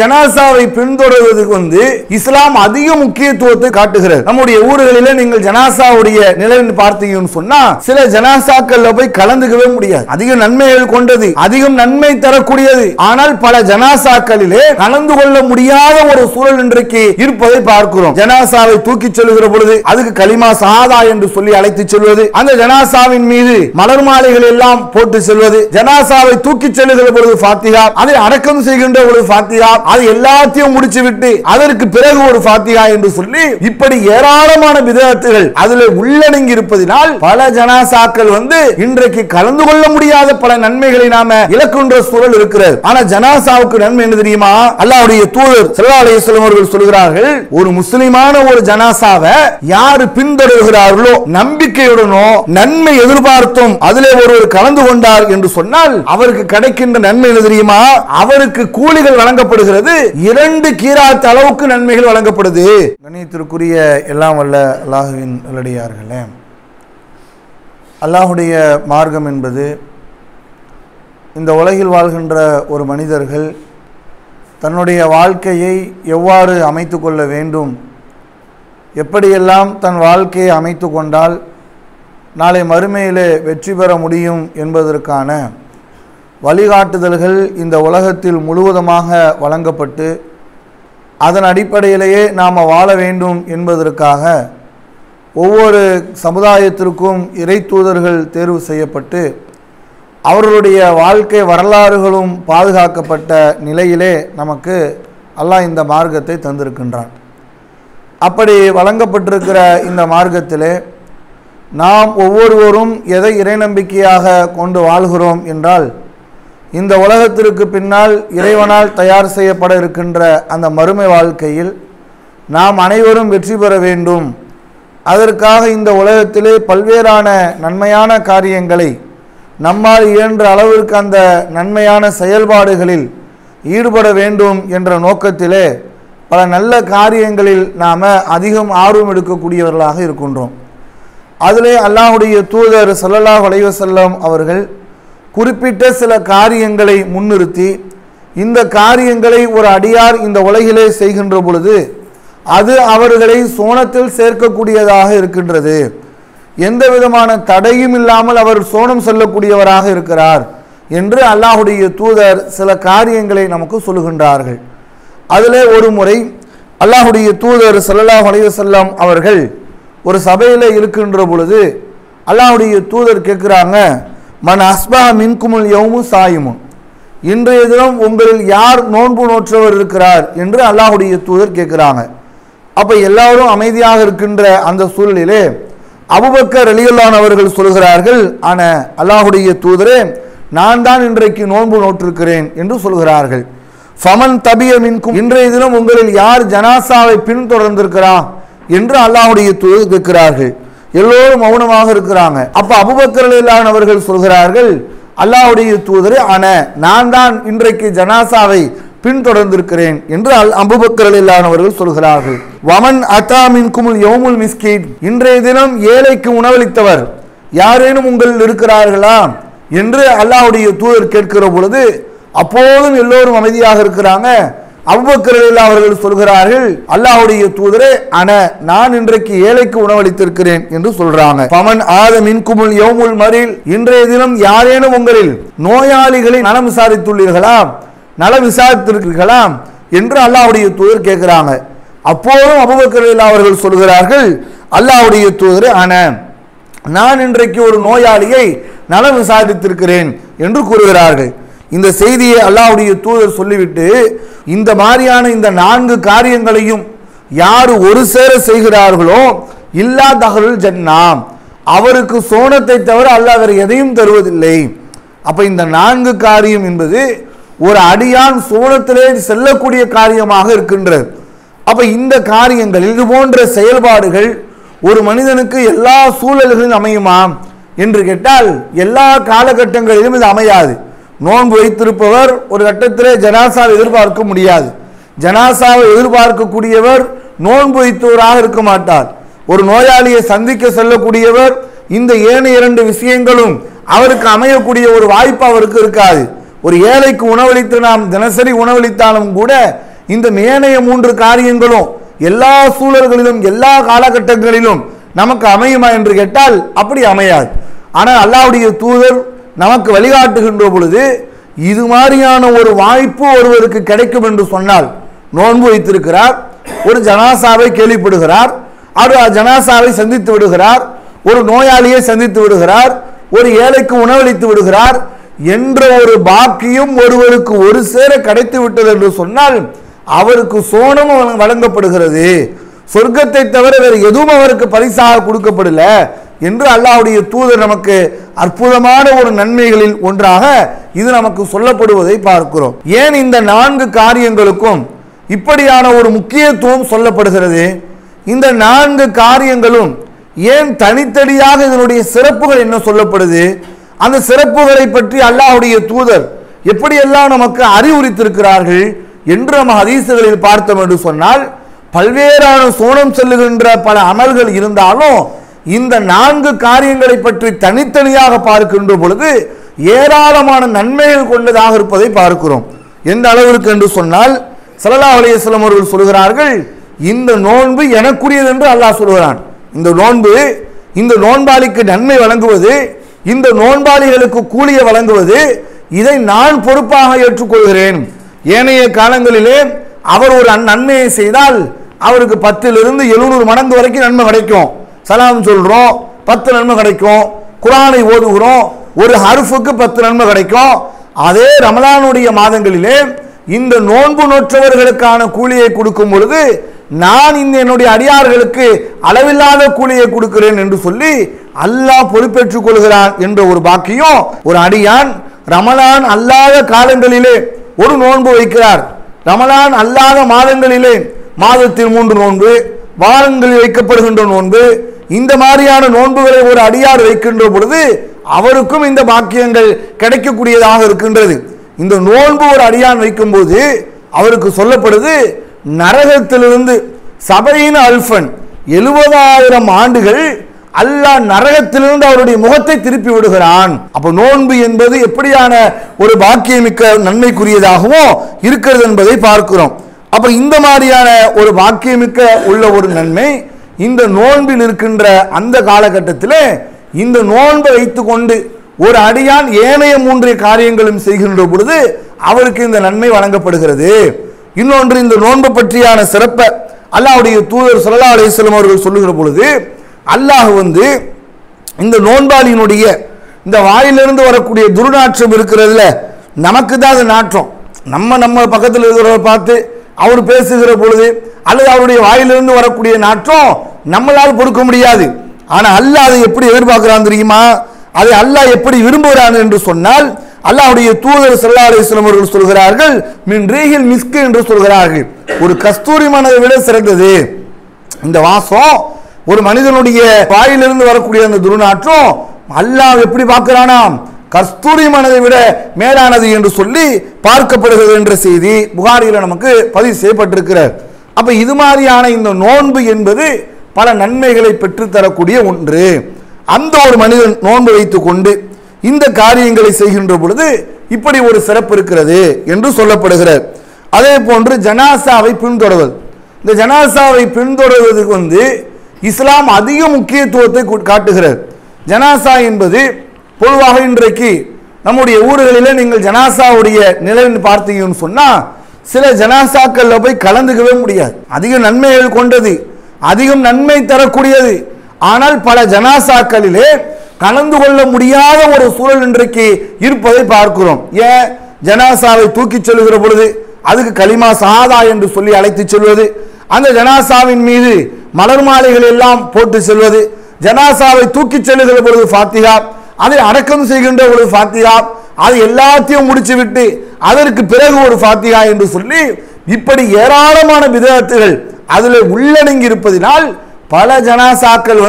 ஜனாசாவை பின்தொடர்வதற்கு இஸ்லாம் அதிக முக்கியத்துவத்தை காட்டுகிறது. நம்முடைய ஊர்களில் நீங்கள் ஜனாசாவுடைய நிலையை பார்த்தீங்கன்னு சொன்னா சில ஜனாசாக்கள்ல போய் கலந்துக்கவே முடியாது. அதிக நன்மைகள் கொண்டது, அதிகம் நன்மை தரக்கூடியது. ஆனால் பல ஜனாசாக்களிலே கலந்து கொள்ள முடியாத ஒரு சூழல் இன்றைக்கு இருப்பதை பார்க்கிறோம். ஜனாசாவை தூக்கி செல்கிற பொழுது அதுக்கு கலிமா ஷஹாதா என்று சொல்லி அழைத்து செல்வது, அந்த ஜனாசாவின் மீது மலர் மாலைகள் எல்லாம் போட்டு செல்வது, ஜனாசாவை தூக்கி செல்லுகிற பொழுது ஃபாத்திஹா, அதை அடக்கம் செய்கின்ற பொழுது ஃபாத்திஹா, அது எல்லாத்தையும் முடிச்சு விட்டு அதற்கு பிறகு ஒரு ஃபாத்திஹா என்று சொல்லி இப்படி ஏராளமான பிதஅத்துகள் அதில் உள்ளடங்கி இருப்பதினால் பல ஜனாசாக்கள் இன்றைக்கு கலந்து கொள்ள முடியாத பல நன்மைகளை நாம இழக்கின்ற சூழல் இருக்கிறது. ஆனா ஜனாசாவுக்கு நன்மை என்ன தெரியுமா? அல்லாஹ்வுடைய தூதர் ஸல்லல்லாஹு அலைஹி வஸல்லம் அவர்கள் சொல்கிறார்கள், ஒரு முஸ்லிமான ஒரு ஜனாசாவை யாரு பின்தொடர்கிறார்களோ நம்பிக்கையுடனோ நன்மை எதிர்பார்த்தும் அதிலே ஒருவர் கலந்து கொண்டார் என்று சொன்னால் அவருக்கு கிடைக்கின்ற நன்மை என்ன தெரியுமா? அவருக்கு கூலிகள் வழங்கப்படுகிறது, 2 கீராத் அளவுக்கு நன்மைகள் வழங்கப்படுது. கண்ணியத்திற்குரிய எல்லாம் வல்ல அல்லாஹ்வின் நல்லடியார்களே, அல்லாஹ்வுடைய மார்க்கம் என்பது இந்த உலகில் வாழ்கின்ற ஒரு மனிதர்கள் தன்னுடைய வாழ்க்கையை எவ்வாறு அமைத்து கொள்ள வேண்டும், எப்படியெல்லாம் தன் வாழ்க்கையை அமைத்து கொண்டால் நாளை மறுமையிலே வெற்றி பெற முடியும் என்பதற்கான வழிகாட்டுதல்கள் இந்த உலகத்தில் முழுவதுமாக வழங்கப்பட்டு அதன் அடிப்படையிலேயே நாம் வாழ வேண்டும் என்பதற்காக ஒவ்வொரு சமுதாயத்திற்கும் இறை தூதர்கள் தேர்வு செய்யப்பட்டு அவர்களுடைய வாழ்க்கை வரலாறுகளும் பாதுகாக்கப்பட்ட நிலையிலே நமக்கு அல்லாஹ் இந்த மார்க்கத்தை தந்திருக்கின்றான். அப்படி வழங்கப்பட்டிருக்கிற இந்த மார்க்கத்திலே நாம் ஒவ்வொருவரும் எதை இறை நம்பிக்கையாக கொண்டு வாழ்கிறோம் என்றால், இந்த உலகத்திற்கு பின்னால் இறைவனால் தயார் செய்யப்பட இருக்கின்ற அந்த மறுமை வாழ்க்கையில் நாம் அனைவரும் வெற்றி பெற வேண்டும், அதற்காக இந்த உலகத்திலே பல்வேறான நன்மையான காரியங்களை நம்மால் இயன்ற அளவிற்கு அந்த நன்மையான செயல்பாடுகளில் ஈடுபட வேண்டும் என்ற நோக்கத்திலே பல நல்ல காரியங்களில் நாம் அதிகம் ஆர்வம் எடுக்கக்கூடியவர்களாக இருக்கின்றோம். அதிலே அல்லாஹ்வுடைய தூதர் ஸல்லல்லாஹு அலைஹி வஸல்லம் அவர்கள் குறிப்பிட்ட சில காரியங்களை முன்னிறுத்தி இந்த காரியங்களை ஒரு அடியார் இந்த உலகிலே செய்கின்ற பொழுது அது அவர்களை சோனத்தில் சேர்க்கக்கூடியதாக இருக்கின்றது, எந்த விதமான தடையும் இல்லாமல் அவர் சோனம் செல்லக்கூடியவராக இருக்கிறார் என்று அல்லாஹ்வுடைய தூதர் சில காரியங்களை நமக்கு சொல்லுகின்றார்கள். அதிலே ஒரு முறை அல்லாஹ்வுடைய தூதர் ஸல்லல்லாஹு அலைஹி வஸல்லம் அவர்கள் ஒரு சபையில் இருக்கின்ற பொழுது அல்லாஹ்வுடைய தூதர் கேட்குறாங்க, மன் அஸ்பஹ மின்குமுல் யௌமு சாயிமுன், இன்றைய தினம் உங்களில் யார் நோன்பு நோற்றவர் இருக்கிறார் என்று அல்லாஹ்வுடைய தூதர் கேட்குறாங்க. அப்போ எல்லாரும் அமைதியாக இருக்கின்ற அந்த சூழலிலே அபூபக்கர் ரலியல்லாஹு அவர்கள் சொல்கிறார்கள், ஆன அல்லாஹ்வுடைய தூதரே, நான் தான் இன்றைக்கு நோன்பு நோற்றிருக்கிறேன் என்று சொல்கிறார்கள். ஃபமன் தபிய மின்கும், இன்றைய தினம் உங்களில் யார் ஜனாசாவை பின்தொடர்ந்திருக்கிறார் என்று அல்லாஹ்வுடைய தூதர் கேட்கிறார்கள். எல்லோரும் மௌனமாக இருக்கிறாங்க. அப்ப அபூபக்கர் ரலியல்லாஹு அவர்கள் சொல்கிறார்கள், அல்லாஹ்வுடைய தூதரே, ஆன நான் தான் இன்றைக்கு ஜனாசாவை பின்தொடர்ந்திருக்கிறேன் என்று அபூபக்கர் ரலியல்லாஹு அவர்கள் சொல்கிறார்கள். வமன் அத்தா மின்குமுல் யௌமுல் மிஸ்கீன், இன்றைய தினம் ஏழைக்கு உணவளித்தவர் யாரேனும் உங்களில் இருக்கிறார்களா என்று அல்லாஹ்வுடைய தூதர் கேட்கிற பொழுது அப்போதும் எல்லோரும் அமைதியாக இருக்கிறாங்க. அபூபக்கர் ரலியல்லாஹு அவர்கள் சொல்கிறார்கள், அல்லாஹ்வுடைய தூதரே, நான் இன்றைக்கு ஏழைக்கு உணவளித்திருக்கிறேன் என்று சொல்றாங்க. பமன் ஆத மின்குமுல் யௌமுல் மரீல், இன்றைய தினம் யாரேனும் உங்களில் நோயாளிகளை நலம் விசாரித்துள்ளீர்களா, நலம் விசாரித்திருக்கிறீர்களா என்று அல்லாஹ்வுடைய தூதர் கேட்கிறாங்க. அப்போதும் அபூபக்கர் ரலியல்லாஹு அவர்கள் சொல்கிறார்கள், அல்லாஹ்வுடைய தூதரே, நான் இன்றைக்கு ஒரு நோயாளியை நலம் விசாரித்திருக்கிறேன் என்று கூறுகிறார்கள். இந்த செய்தியை அல்லாஹ்வுடைய தூதர் சொல்லிவிட்டு இந்த மாதிரியான இந்த 4 காரியங்களையும் யார் ஒரு சேர செய்கிறார்களோ இல்லா தஹலுல் ஜன்னா, அவருக்கு சோனத்தை தவிர அல்லாஹ் வேறு எதையும் தருவதில்லை. அப்ப இந்த 4 காரியம் என்பது ஒரு அடியான் சோனத்திலே செல்லக்கூடிய காரியமாக இருக்கின்றது. அப்ப இந்த காரியங்களில் இது போன்ற செயல்பாடுகள் ஒரு மனிதனுக்கு எல்லா சூழல்களிலும் அமையுமா என்று கேட்டால் எல்லா காலகட்டங்களிலும் இது அமையாது. நோன்பு வைத்திருப்பவர் ஒரு கட்டத்திலே ஜனாசாவை எதிர்பார்க்க முடியாது. ஜனாசாவை எதிர்பார்க்கக்கூடியவர் நோன்பு வைத்தவராக இருக்க மாட்டார். ஒரு நோயாளியை சந்திக்க செல்லக்கூடியவர் இந்த ஏனைய 2 விஷயங்களும் அவருக்கு அமையக்கூடிய ஒரு வாய்ப்பு அவருக்கு இருக்காது. ஒரு ஏழைக்கு உணவளித்து நாம் தினசரி உணவளித்தாலும் கூட இந்த ஏனைய 3 காரியங்களும் எல்லா சூழல்களிலும் எல்லா காலகட்டங்களிலும் நமக்கு அமையுமா என்று கேட்டால் அப்படி அமையாது. ஆனால் அல்லாஹ்வுடைய தூதர் நமக்கு வழிகாட்டுகின்ற பொழுது இது மாதிரியான ஒரு வாய்ப்பு ஒருவருக்கு கிடைக்கும் என்று சொன்னால், நோன்பு வைத்திருக்கிறார், ஒரு ஜனாசாவை கேள்விப்படுகிறார், அவர் ஜனாசாவை சந்தித்து விடுகிறார், ஒரு நோயாளியை சந்தித்து விடுகிறார், ஒரு ஏழைக்கு உணவளித்து விடுகிறார் என்ற ஒரு பாக்கியம் ஒருவருக்கு ஒரு சேர கிடைத்து விட்டது என்று சொன்னால் அவருக்கு சோனம் வழங்கப்படுகிறது. சொர்க்கத்தை தவிர வேறு எதுவும் அவருக்கு பரிசாக கொடுக்கப்படல என்று அல்லாஹ்வுடைய தூதர் நமக்கு அற்புதமான ஒரு நன்மைகளில் ஒன்றாக இது நமக்கு சொல்லப்படுவதை பார்க்கிறோம். ஏன் இந்த 4 காரியங்களுக்கும் இப்படியான ஒரு முக்கியத்துவம் சொல்லப்படுகிறது? இந்த 4 காரியங்களும் ஏன் தனித்தனியாக இதனுடைய சிறப்புகள் என்ன சொல்லப்படுது? அந்த சிறப்புகளை பற்றி அல்லாஹ்வுடைய தூதர் எப்படியெல்லாம் நமக்கு அறிவுறுத்திருக்கிறார்கள் என்று நம்ம ஹதீசுகளில் பார்த்தோம் என்று சொன்னால், பல்வேறான சோனம் செல்லுகின்ற பல அமல்கள் இருந்தாலும் இந்த 4 காரியங்களை பற்றி தனித்தனியாக பார்க்கின்ற பொழுது ஏராளமான நன்மைகள் கொண்டதாக இருப்பதை பார்க்கிறோம். எந்த அளவிற்கு என்று சொன்னால், ஸல்லல்லாஹு அலைஹி வஸல்லம் அவர்கள் சொல்கிறார்கள், இந்த நோன்பு எனக்குரியது என்று அல்லாஹ் சொல்கிறான். இந்த நோன்பு, இந்த நோன்பாளிக்கு நன்மை வழங்குவது, இந்த நோன்பாளிகளுக்கு கூலியை வழங்குவது, இதை நான் பொறுப்பாக ஏற்றுக்கொள்கிறேன். ஏனைய காலங்களிலே அவர் ஒரு நன்மையை செய்தால் அவருக்கு 10லிருந்து 700 மடங்கு வரைக்கும் நன்மை கிடைக்கும். சலாம் சொல்றோம், 10 நன்மை கிடைக்கும். குர்ஆனை ஓதுகிறோம், ஒரு ஹர்ஃபுக்கு 10 நன்மை கிடைக்கும். அதே ரமலானுடைய மாதங்களிலே இந்த நோன்பு நோற்றவர்களுக்கான கூலியை கொடுக்கும் பொழுது நான் என்னுடைய அடியார்களுக்கு அளவில்லாத கூலியை கொடுக்கிறேன் என்று சொல்லி அல்லாஹ் பொறுப்பேற்றுக் கொள்கிறான் என்ற ஒரு பாக்கியம் ஒரு அடியான் ரமலான் அல்லாத காலங்களிலே ஒரு நோன்பு வைக்கிறார். ரமலான் அல்லாத மாதங்களிலே மாதத்தில் 3 நோன்பு, வாரங்களில் வைக்கப்படுகின்ற நோன்பு, இந்த மாதிரியான நோன்புகளை ஒரு அடியார் வைக்கின்ற பொழுது அவருக்கும் இந்த பாக்கியங்கள் கிடைக்கக்கூடியதாக இருக்கின்றது. இந்த நோன்பு ஒரு அடியான் வைக்கும் போது அவருக்கு சொல்லப்படுது, நரகத்திலிருந்து 70,000 ஆண்டுகள் அல்லாஹ் நரகத்திலிருந்து அவருடைய முகத்தை திருப்பி விடுகிறான். அப்ப நோன்பு என்பது எப்படியான ஒரு பாக்கியமிக்க நன்மைக்குரியதாகவும் இருக்கிறது என்பதை பார்க்கிறோம். அப்ப இந்த மாதிரியான ஒரு பாக்கியமிக்க உள்ள ஒரு நன்மை இந்த நோன்பில் இருக்கின்ற அந்த காலகட்டத்தில் இந்த நோன்பை வைத்துக் கொண்டு ஒரு அடியான் ஏனைய 3 காரியங்களும் செய்கின்ற பொழுது அவருக்கு இந்த நன்மை வழங்கப்படுகிறது. இன்னொன்று, இந்த நோன்பு பற்றியான சிறப்பை அல்லாஹ்வுடைய தூதர் ஸல்லல்லாஹு அலைஹி வஸல்லம் அவர்கள் சொல்லுகிற பொழுது அல்லாஹ் இந்த நோன்பாளியினுடைய இந்த வாயிலிருந்து வரக்கூடிய துர்நாற்றம் இருக்கிறதுல நமக்கு தான் அது நாற்றம். நம்ம பக்கத்தில் இருக்கிறவரை பார்த்து அவர் பேசுகிற பொழுது அல்லது அவருடைய வாயிலிருந்து வரக்கூடிய நாற்றம் நம்மளால் பொறுக்க முடியாது. ஆனால் அல்லாஹ் அதை எப்படி எதிர்பார்க்கிறான் தெரியுமா? அதை அல்லாஹ் எப்படி விரும்புகிறான் என்று சொன்னால், அல்லாஹ்வுடைய தூதர் ஸல்லல்லாஹு அலைஹி வஸல்லம் அவர்கள் சொல்கிறார்கள், மின் ரீஹில் மிஸ்க் என்று சொல்கிறார்கள். ஒரு கஸ்தூரி மணத்தை விட சிறந்தது இந்த வாசம். ஒரு மனிதனுடைய வாயிலிருந்து வரக்கூடிய அந்த துர்நாற்றம் அல்லாஹ் எப்படி பார்க்கிறானாம்? கஸ்தூரி மணத்தை விட மேலானது என்று சொல்லி பார்க்கப்படுகிறது என்ற செய்தி புகாரில நமக்கு பதிவு செய்யப்பட்டிருக்கிறார். அப்ப இது மாதிரியான இந்த நோன்பு என்பது பல நன்மைகளை பெற்றுத்தரக்கூடிய ஒன்று. அந்த ஒரு மனிதன் நோன்பு வைத்துக் கொண்டு இந்த காரியங்களை செய்கின்ற பொழுது இப்படி ஒரு சிறப்பு இருக்கிறது என்று சொல்லப்படுகிறது. அதே போன்று ஜனாசாவை பின்தொடர்வது, இந்த ஜனாசாவை பின்தொடர்வதற்கு இஸ்லாம் அதிக முக்கியத்துவத்தை காட்டுகிறது. ஜனாசா என்பது பொதுவாக இன்றைக்கு நம்முடைய ஊர்களில் நீங்கள் ஜனாசாவுடைய நிலைன்னு பார்த்தீங்கன்னு சொன்னா சில ஜனாசாக்கள்ல போய் கலந்துக்கவே முடியாது. அதிக நன்மைகள் கொண்டது, அதிகம் நன்மை தரக்கூடியது. ஆனால் பல ஜனாசாக்களிலே கலந்து கொள்ள முடியாத ஒரு சூழல் இன்றைக்கு இருப்பதை பார்க்கிறோம். ஏன்? ஜனாசாவை தூக்கி செல்லுகிற பொழுது அதுக்கு கலிமா ஷஹாதா என்று சொல்லி அழைத்து செல்வது, அந்த ஜனாசாவின் மீது மலர் மாலைகள் எல்லாம் போட்டு செல்வது, ஜனாசாவை தூக்கி செல்லுகிற பொழுது ஃபாத்திஹா, அதை அடக்கம் செய்கின்ற ஒரு ஃபாத்திஹா, அது எல்லாத்தையும் முடிச்சு விட்டு அதற்கு பிறகு ஒரு ஃபாத்திஹா என்று சொல்லி இப்படி ஏராளமான பிதஅத்துகள் அதில் உள்ளடங்கி இருப்பதினால் பல ஜனாசாக்கள்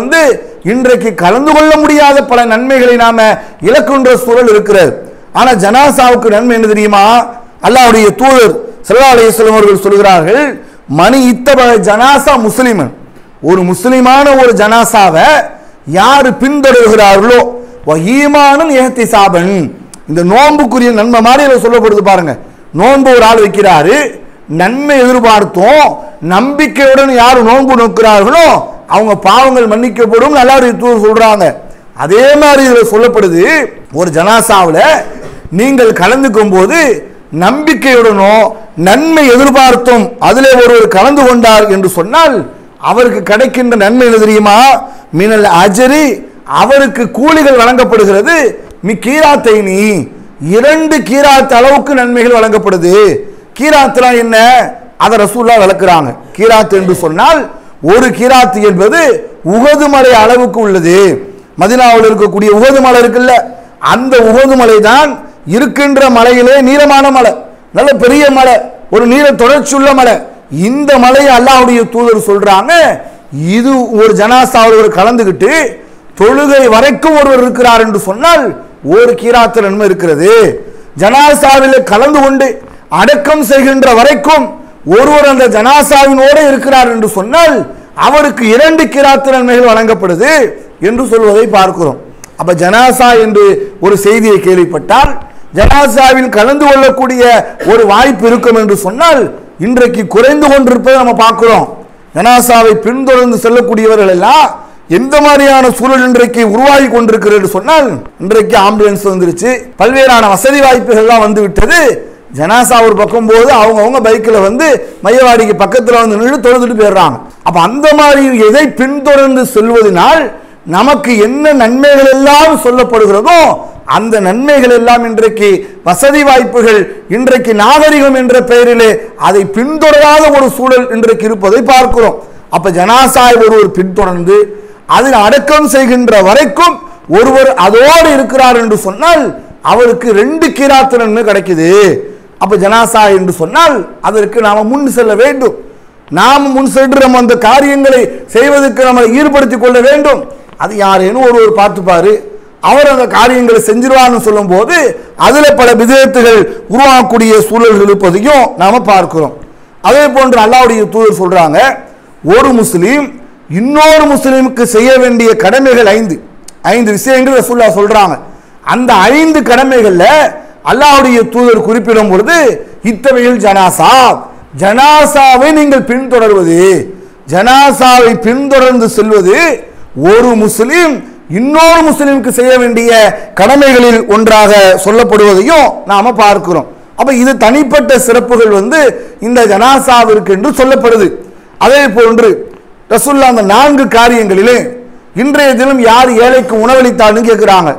இன்றைக்கு கலந்து கொள்ள முடியாத பல நன்மைகளை நாம இழக்கின்ற சூழல் இருக்கிறது. ஆனா ஜனாசாவுக்கு நன்மை என்ன தெரியுமா? அல்லாஹ்வுடைய தூதர் ஸல்லல்லாஹு அலைஹி வஸல்லம் அவர்கள் சொல்கிறார்கள், மணி இத்தப ஜனாசா முஸ்லிமன், ஒரு முஸ்லிமான ஒரு ஜனாசாவை யாரு பின்தொடர்கிறார்களோ ஈமானும் இஹ்திசாபன், இந்த நோன்புக்குரிய நன்மை மாதிரி சொல்லப்படுது பாருங்க. நோன்பு ஒரு ஆள் வைக்கிறாரு, நன்மை எதிர்பார்த்தோம், நம்பிக்கையுடன் யார் நோன்பு நோக்கிறார்களோ அவங்க பாவங்கள் மன்னிக்கப்படும் அல்லாஹ்வுடைய தூதர் சொல்றாங்க. அதே மாதிரி இதுல சொல்லப்படுது, ஒரு ஜனாசாவில் நீங்கள் கலந்துக்கும் போது நம்பிக்கையுடனோ நன்மை எதிர்பார்த்தும் அதிலே ஒருவர் கலந்து கொண்டார் என்று சொன்னால் அவருக்கு கிடைக்கின்ற நன்மை என்ன தெரியுமா? மினல் அஜரி, அவருக்கு கூலிகள் வழங்கப்படுகிறது. கீராத்தைனி, 2 கீராத் அளவுக்கு நன்மைகள் வழங்கப்படுது. கீராத்லாம் என்ன? அதை ரசூலுல்லாஹ் விளக்குறாங்க. கீராத் என்று சொன்னால் ஒரு கீராத் என்பது உஹது மலை அளவுக்கு உள்ளது. மதீனாவில் இருக்கக்கூடிய உஹது மலை இருக்குல்ல, அந்த உஹது மலை தான் இருக்கின்ற மலையிலே நீளமான மலை, நல்ல பெரிய மலை, ஒரு நீள தொடர்ச்சியுள்ள மலை. இந்த மலையை அல்லாஹ்வுடைய தூதர் சொல்றாங்க, இது ஒரு ஜனாசாவில் கலந்துகிட்டு தொழுகை வரைக்கும் ஒருவர் இருக்கிறார் என்று சொன்னால் ஒரு கீராத் நன்மை இருக்கிறது. ஜனாசாவில் கலந்து கொண்டு அடக்கம் செய்கின்ற வரைக்கும் ஒருவர் அந்த ஜனாசாவினோடு இருக்கிறார் என்று சொன்னால் அவருக்கு 2 கீராத் நன்மைகள் வழங்கப்படுது என்று சொல்வதை பார்க்கிறோம். அப்ப ஜனாசா என்று ஒரு செய்தியை கேள்விப்பட்டால் ஜனாசாவில் கலந்து கொள்ளக்கூடிய ஒரு வாய்ப்பு இருக்கும் என்று சொன்னால் இன்றைக்கு குறைந்து கொண்டிருப்பதை நம்ம பார்க்கிறோம். ஜனாசாவை பின்தொடர்ந்து செல்லக்கூடியவர்கள் எல்லாம் எந்த மாதிரியான சூழல் இன்றைக்கு உருவாகி கொண்டிருக்கிறது சொன்னால், இன்றைக்கு ஆம்புலன்ஸ் வந்துருச்சு, பல்வேறான வசதி வாய்ப்புகள்லாம் வந்து விட்டது. ஜனாசா ஒரு பக்கம் போது அவங்க பைக்கில் வந்து மையவாடிக்கு பக்கத்தில் வந்து நின்று தொழுதுட்டு போயிடுறாங்க. அப்ப அந்த மாதிரி எதை பின்தொடர்ந்து செல்வதனால் நமக்கு என்ன நன்மைகள் எல்லாம் சொல்லப்படுகிறதோ அந்த நன்மைகள் எல்லாம் இன்றைக்கு வசதி வாய்ப்புகள், இன்றைக்கு நாகரிகம் என்ற பெயரிலே அதை பின்தொடராத ஒரு சூழல் இன்றைக்கு இருப்பதை பார்க்கிறோம். அப்ப ஜனாசாவை ஒருவர் பின்தொடர்ந்து அதில் அடக்கம் செய்கின்ற வரைக்கும் ஒருவர் அதோடு இருக்கிறார் என்று சொன்னால் அவருக்கு 2 கீராத் நன்மை கிடைக்குது. அப்ப ஜனாசா என்று சொன்னால் அதற்கு நாம முன் செல்ல வேண்டும். நாம் முன் சென்று நம்ம அந்த காரியங்களை செய்வதற்கு நம்மளை ஈடுபடுத்திக் கொள்ள வேண்டும். அது யாரேனும் ஒருவர் பார்த்துப்பாரு, அவர் அந்த காரியங்களை செஞ்சிருவான்னு சொல்லும் போது அதுல பல விதத்துகள் உருவாக்கக்கூடிய சூழல்கள் இருப்பதையும் நாம பார்க்கிறோம். அதே போன்று அல்லாஹ்வுடைய தூதர் சொல்றாங்க, ஒரு முஸ்லீம் இன்னொரு முஸ்லீமுக்கு செய்ய வேண்டிய கடமைகள் 5 விஷயங்கள் ரசூலுல்லாஹ் சொல்றாங்க. அந்த 5 கடமைகள்ல அல்லாஹ்வுடைய தூதர் குறிப்பிடும் பொழுது இத்தவையில் ஜனாசா, ஜனாசாவை நீங்கள் பின்தொடர்வது, ஜனாசாவை பின்தொடர்ந்து செல்வது ஒரு முஸ்லீம் இன்னொரு முஸ்லீமுக்கு செய்ய வேண்டிய கடமைகளில் ஒன்றாக சொல்லப்படுவதையும் நாம பார்க்கிறோம். அப்ப இது தனிப்பட்ட சிறப்புகள் வந்து இந்த ஜனாசாவிற்கு என்று சொல்லப்படுது. அதே போன்று ரசூலுல்லாஹ் அந்த 4 காரியங்களிலே இன்றைய தினம் யார் ஏழைக்கு உணவளித்தான்னு கேட்கிறாங்க.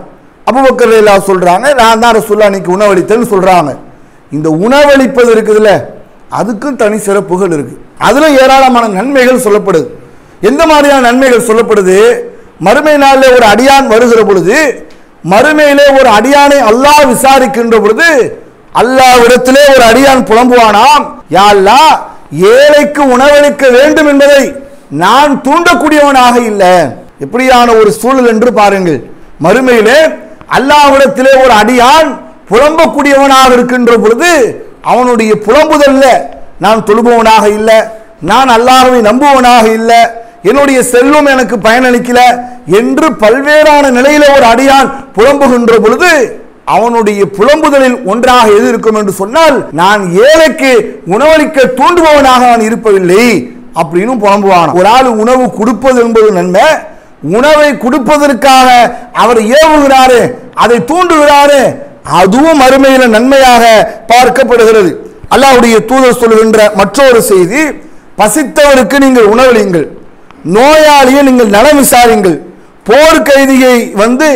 அபூபக்கர் ரலியல்லாஹு சொல்றாங்க, நான் தான் ரசூலுல்லாஹ் அன்னைக்கு உணவளித்தேன்னு சொல்றாங்க. இந்த உணவளிப்பது இருக்குதுல்ல, அதுக்கும் தனி சிறப்புகள் இருக்கு. அதுல ஏராளமான நன்மைகள் சொல்லப்படுது. எந்த மாதிரியான நன்மைகள் சொல்லப்படுது? மறுமை நாளில் ஒரு அடியான் வருகிற பொழுது, மறுமையிலே ஒரு அடியானை அல்லாஹ் விசாரிக்கின்ற பொழுது அல்லாஹ்விடத்திலே ஒரு அடியான் புலம்புவானாம், யா அல்லாஹ், ஏழைக்கு உணவளிக்க வேண்டும் என்பதை நான் தூண்டக்கூடியவனாக இல்லை. எப்படியான ஒரு சூழல் என்று பாருங்கள். மறுமையிலே அல்லாஹ்விடத்திலே ஒரு அடியான் புலம்பக்கூடியவனாக இருக்கின்ற பொழுது அவனுடைய புலம்புதல்ல நான் தொழுபவனாக இல்லை, நான் அல்லாஹ்வை நம்புவனாக இல்லை, என்னுடைய செல்வம் எனக்கு பயனளிக்கல என்று பல்வேறான நிலையில ஒரு அடியான் புலம்புகின்ற பொழுது அவனுடைய புலம்புதலில் ஒன்றாக எது இருக்கும் என்று சொன்னால், நான் ஏழைக்கு உணவளிக்க தூண்டுபவனாக நான் இருப்பதில்லை அப்படின்னு புலம்புவான். ஒரு ஆள் உணவு கொடுப்பது என்பது நன்மை, உணவை கொடுப்பதற்காக அவர் ஏவுகிறாரு, அதை தூண்டுகிறாரு, அதுவும் மறுமையில நன்மையாக பார்க்கப்படுகிறது. அல்லாஹ்வுடைய தூதர் சொல்கின்ற மற்றொரு செய்தி, பசித்தவருக்கு நீங்கள் உணவளியுங்கள், நோயாளியை நீங்கள் நலம் விசாரியுங்கள், போர் கைதியை வந்து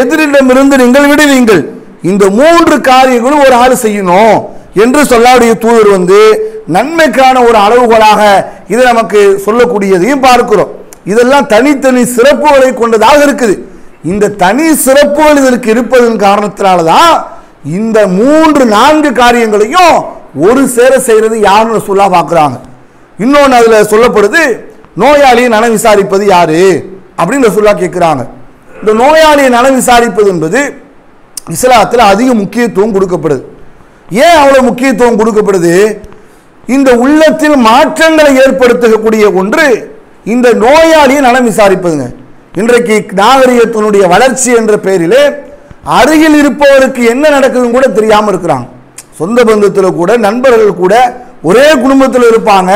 எதிரிடமிருந்து நீங்கள் விடுவீங்கள். இந்த 3 காரியங்களும் ஒரு ஆள் செய்யணும் என்று அல்லாஹ்வுடைய தூதர் வந்து நன்மைக்கான ஒரு அளவுகோலாக இது நமக்கு சொல்லக்கூடியதையும் பார்க்கிறோம். இதெல்லாம் தனித்தனி சிறப்புகளை கொண்டதாக இருக்குது. இந்த தனி சிறப்புகள் இதற்கு இருப்பதன் காரணத்தினால்தான் இந்த 3-4 காரியங்களையும் ஒரு சேர செய்யறது யாருன்னு சொல்ல பார்க்கிறாங்க. இன்னொன்று அதுல சொல்லப்படுது, நோயாளியை நலம் விசாரிப்பது யாரு அப்படின்னு சொல்ல கேட்கிறாங்க. இந்த நோயாளியை நலம் விசாரிப்பது என்பது இஸ்லாத்தில் அதிக முக்கியத்துவம் கொடுக்கப்படுது. ஏன் அவ்வளவு முக்கியத்துவம் கொடுக்கப்படுது? இந்த உள்ளத்தில் மாற்றங்களை ஏற்படுத்தக்கூடிய ஒன்று இந்த நோயாளியை நலம் விசாரிப்பதுங்க. இன்றைக்கு நாகரிகத்தினுடைய வளர்ச்சி என்ற பெயரிலே அருகில் இருப்பவருக்கு என்ன நடக்குதுன்னு கூட தெரியாமல் இருக்கிறாங்க. சொந்த பந்தத்தில் கூட, நண்பர்கள் கூட, ஒரே குடும்பத்தில் இருப்பாங்க,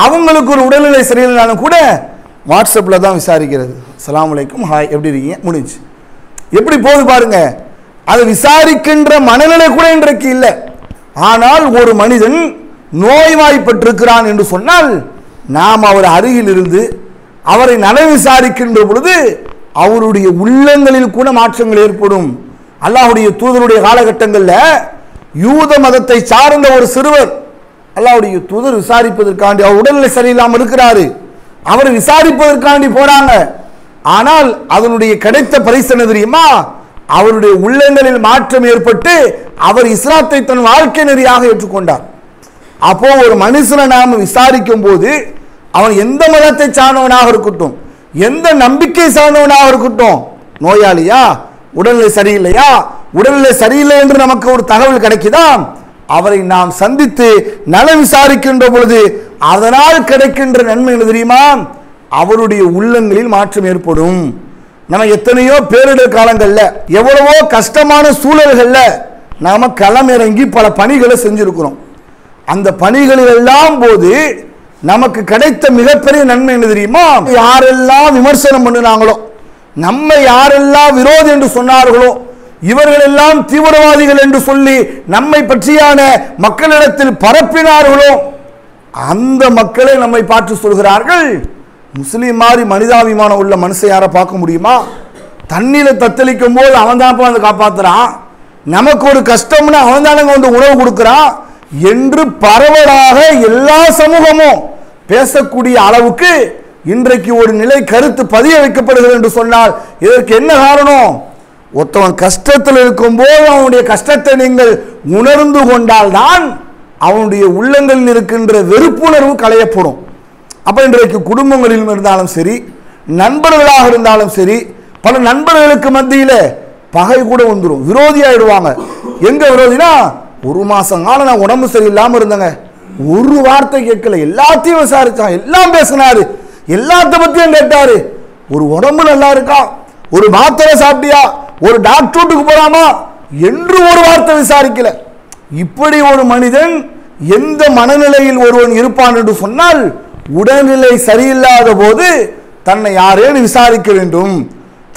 அவங்களுக்கு ஒரு உடல்நிலை சரியில்லைனாலும் கூட வாட்ஸ்அப்பில் தான் விசாரிக்கிறது. அஸ்ஸலாமு அலைக்கும், ஹாய், எப்படி இருக்கீங்க, முடிஞ்சு. எப்படி போகுது பாருங்க. அதை விசாரிக்கின்ற மனநிலை கூட இன்றைக்கு இல்லை. ஆனால் ஒரு மனிதன் நோய்வாய்ப்பட்டிருக்கிறான் என்று சொன்னால் நாம் அவர் அருகில் இருந்து அவரை நலம் விசாரிக்கின்ற பொழுது அவருடைய உள்ளங்களில் கூட மாற்றங்கள் ஏற்படும். அல்லாஹ்வுடைய தூதருடைய காலகட்டங்களில் யூத மதத்தை சார்ந்த ஒரு சிறுவர் அல்லாஹ்வுடைய தூதர் விசாரிப்பதற்காண்டி, அவர் உடல்நிலை சரியில்லாமல் இருக்கிறாரு, அவரை விசாரிப்பதற்காண்டி போறாங்க. ஆனால் அதனுடைய கிடைத்த பரிசு என்ன தெரியுமா? அவருடைய உள்ளங்களில் மாற்றம் ஏற்பட்டு அவர் இஸ்லாத்தை தன் வாழ்க்கை நெறியாக ஏற்றுக்கொண்டார். அப்போ ஒரு மனுஷனை நாம் விசாரிக்கும் போது அவன் எந்த மதத்தை சார்ந்தவனாக இருக்கட்டும், எந்த நம்பிக்கை சார்ந்தவனாக இருக்கட்டும், நோயாளியா, உடல்நிலை சரியில்லையா, உடல்நிலை சரியில்லை என்று நமக்கு ஒரு தகவல் கிடைக்குதா, அவரை நாம் சந்தித்து நலம் விசாரிக்கின்ற பொழுது அதனால் கிடைக்கின்ற நன்மை என்ன தெரியுமா? அவருடைய உள்ளங்களில் மாற்றம் ஏற்படும். நம்ம எத்தனையோ பேரிடர் காலங்களில், எவ்வளவோ கஷ்டமான சூழல்களில் நாம களமிறங்கி பல பணிகளை செஞ்சிருக்கிறோம். அந்த பணிகளில் எல்லாம் போது நமக்கு கிடைத்த மிகப்பெரிய நன்மை என்ன தெரியுமா? யாரெல்லாம் விமர்சனம் பண்ணினாங்களோ, நம்மை யாரெல்லாம் விரோதி என்று சொன்னார்களோ, இவர்கள் எல்லாம் தீவிரவாதிகள் என்று சொல்லி நம்மை பற்றியான மக்களிடத்தில் பரப்பினார்களோ, அந்த மக்களை நம்மை பார்த்து சொல்கிறார்கள், முஸ்லீம் மாதிரி மனிதாபிமானம் உள்ள மனுஷன் யாரை பார்க்க முடியுமா? தண்ணியில தத்தளிக்கும் போது அவன் தான் வந்து காப்பாத்துறான், நமக்கு ஒரு கஷ்டம்னு அவன் தானங்க வந்து உணவு கொடுக்கிறான் என்று பரவலாக எல்லா சமூகமும் பேசக்கூடிய அளவுக்கு இன்றைக்கு ஒரு நிலை கருத்து பதிய வைக்கப்படுகிறது என்று சொன்னால் இதற்கு என்ன காரணம்? ஒருத்தவன் கஷ்டத்தில் இருக்கும்போது அவனுடைய கஷ்டத்தை நீங்கள் உணர்ந்து கொண்டால்தான் அவனுடைய உள்ளங்களில் இருக்கின்ற வெறுப்புணர்வு களையப்படும். அப்ப இன்றைக்கு குடும்பங்களில் இருந்தாலும் சரி, நண்பர்களாக இருந்தாலும் சரி, பல நண்பர்களுக்கு மத்தியில் பகை கூட வந்துடும், விரோதி ஆயிடுவாங்க. எங்க விரோதினா, ஒரு மாசம் காலம் நான் உடம்பு சரியில்லாம இருந்தேங்க, ஒரு வார்த்தை கேட்கல, எல்லாத்தையும் விசாரிச்சான், எல்லாம் பேசினாரு, எல்லாத்த பத்தியும் கேட்டாரு, ஒரு உடம்பு நல்லா இருக்கா, ஒரு மாத்திரை சாப்பிட்டியா, ஒரு டாக்டருக்கு போறாமா என்று ஒரு வார்த்தை விசாரிக்கல. இப்படி ஒரு மனிதன் எந்த மனநிலையில் ஒருவன் இருப்பான் என்று சொன்னால், உடல்நிலை சரியில்லாத போது தன்னை யாரேன்னு விசாரிக்க வேண்டும்,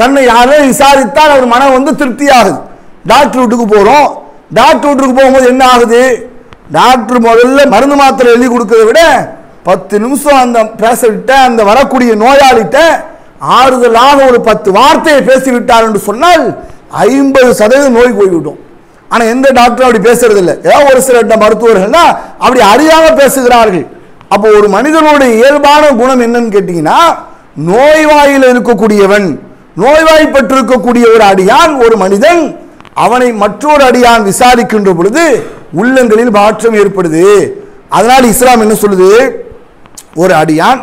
தன்னை யாரே விசாரித்தால் அவர் மனம் வந்து திருப்தி ஆகுது. டாக்டர் வீட்டுக்கு போறோம், டாக்டர் வீட்டுக்கு போகும்போது என்ன ஆகுது? டாக்டர் முதல்ல மருந்து மாத்திரை எழுதி கொடுக்கறத விட 10 நிமிஷம் அந்த பேசவிட்ட அந்த வரக்கூடிய நோயாளிட்ட ஆறுதலாக ஒரு 10 வார்த்தையை பேசிவிட்டார் என்று சொன்னால் 50% நோய் போய்விடும். ஆனா எந்த டாக்டரும் அப்படி பேசுறது இல்லை. ஏதாவது ஒரு சில மருத்துவர்கள் தான் அப்படி அறியாம பேசுகிறார்கள். அப்போ ஒரு மனிதனுடைய இயல்பான குணம் என்னன்னு கேட்டீங்கன்னா, நோய்வாயில் இருக்கக்கூடியவன், நோய்வாய்ப்பட்டிருக்கக்கூடிய ஒரு அடியான், ஒரு மனிதன், அவனை மற்றொரு அடியான் விசாரிக்கின்ற பொழுது உள்ளங்களில் மாற்றம் ஏற்படுது. அதனால் இஸ்லாம் என்ன சொல்லுது? ஒரு அடியான்,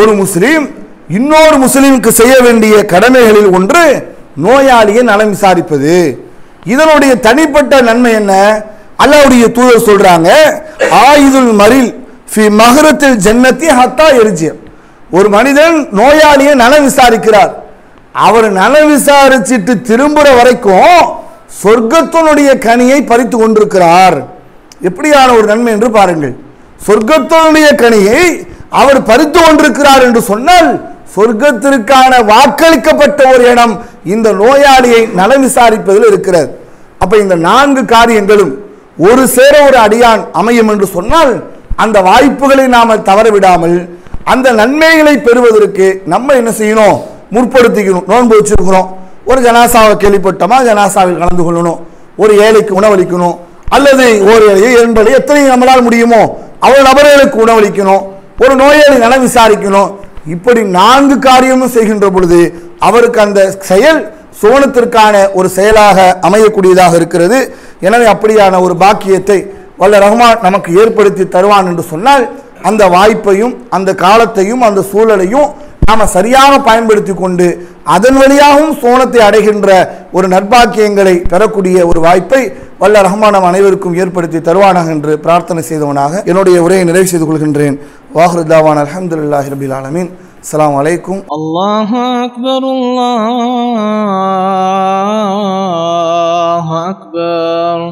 ஒரு முஸ்லீம் இன்னொரு முஸ்லீமுக்கு செய்ய வேண்டிய கடமைகளில் ஒன்று நோயாளியை நலம் விசாரிப்பது. இதனுடைய தனிப்பட்ட நன்மை என்ன? அல்லாஹ்வுடைய தூதர் சொல்றாங்க, ஆயிதுல் மரில் ஃபி மஹரத்தில் ஜன்னத்தி ஹத்தா எரிஜிய. ஒரு மனிதன் நோயாளியை நலம் விசாரிக்கிறார், அவர் நலம் விசாரிச்சுட்டு திரும்புற வரைக்கும் சொர்க்கத்தினுடைய கனியை பறித்து கொண்டிருக்கிறார். எப்படியான ஒரு நன்மை என்று பாருங்கள். சொர்க்கத்தினுடைய கனியை அவர் பறித்து கொண்டிருக்கிறார் என்று சொன்னால் சொர்க்கத்திற்கான வாக்களிக்கப்பட்ட ஒரு இடம் இந்த நோயாளியை நலம் விசாரிப்பதில் இருக்கிறது. அப்ப இந்த 4 காரியங்களும் ஒரு சேர ஒரு அடியான் அமையும் என்று சொன்னால் அந்த வாய்ப்புகளை நாம தவற விடாமல் அந்த நன்மைகளை பெறுவதற்கு நம்ம என்ன செய்யணும்? முற்படுத்திக்கணும். நோன்பு வச்சிருக்கிறோம், ஒரு ஜனாசாவை கேள்விப்பட்டோமா, ஜனாசாவில் கலந்து கொள்ளணும், ஒரு ஏழைக்கு உணவளிக்கணும், அல்லது ஒரு ஏழையை 2 எத்தனை நம்மளால் முடியுமோ அவ்வளவு நபர்களுக்கு உணவளிக்கணும், ஒரு நோயாளி நலம் விசாரிக்கணும். இப்படி 4 காரியமும் செய்கின்ற பொழுது அவருக்கு அந்த செயல் சோனத்திற்கான ஒரு செயலாக அமையக்கூடியதாக இருக்கிறது. எனவே அப்படியான ஒரு பாக்கியத்தை வல்ல ரஹ்மான் நமக்கு ஏற்படுத்தி தருவான் என்று சொன்னால் அந்த வாய்ப்பையும் அந்த காலத்தையும் அந்த சூழலையும் நாம சரியாக பயன்படுத்தி கொண்டு அதன் வழியாகவும் சோனத்தை அடைகின்ற ஒரு நற்பாக்கியங்களை பெறக்கூடிய ஒரு வாய்ப்பை வல்ல ரஹ்மான் நம் அனைவருக்கும் ஏற்படுத்தி தருவானாக என்று பிரார்த்தனை செய்தவனாக என்னுடைய உரையை நிறைவு செய்து கொள்கின்றேன். வாஹிரு தாவான் அல்ஹம்துலில்லாஹி ரப்பில் ஆலமீன். அஸ்ஸலாமு அலைக்கும். அல்லாஹு அக்பர், அல்லாஹு அக்பர்.